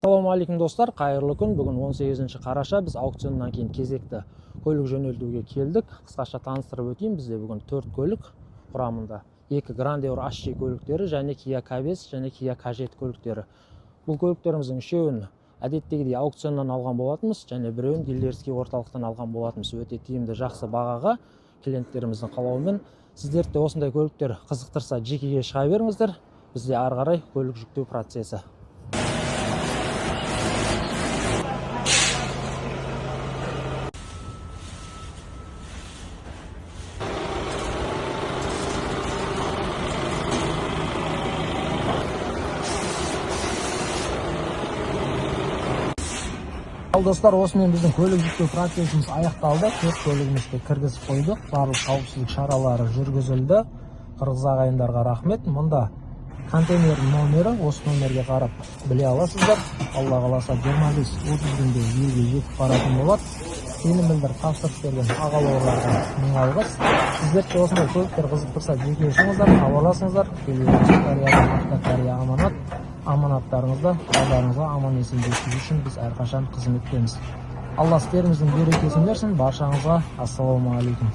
Ассалаумағалейкум достар, қайырлы күн. Бүгін 18 қараша, біз аукционнан кейін кезекті көлік жөнелтуге келдік. Қысқаша таныстырып өтейін. Бізде бүгін 4 көлік құрамында. 2 Grandeur HC көліктері және Kia K5 және Kia K7 көліктері. Бұл көліктеріміздің үшеуін әдеттегідей аукционнан алған болатынбыз, және біреуін дилерский орталықтан алған болатынбыз. Өте тиімді, жақсы бағаға клиенттеріміздің қалауымен. Сіздерді осындай көліктер қызықтырса, жекеге шыға беріңіздер. Бізде ары қарай көлік жүктеу процесі. Ал достар, осымен біздің көлік жүктеу процесіміз аяқталды. 4 көлігімізді кіргізіп қойдық. Барлық қауіпсіздік шаралары жүргізілді. Қырғыз ағайындарға рахмет. Мұнда контейнер номері, осы номерге қарап біле аласыздар. Алла қаласа 25-30 күнде елге жетіп баратын болады. Сенім білдіріп тапсырып берген аға бауырларға мың алғыс. Сіздерді осындай көліктер қызықтырса, жеке шығыңыздар, хабарласыңыздар. Қария аманат. Аманаттарыңызды алдарыңызға аман есен жеткізу үшін біз әрқашан қызметтеміз. Алла істеріңіздің берекесін берсін. Баршаңызға ассалаумағалейкум.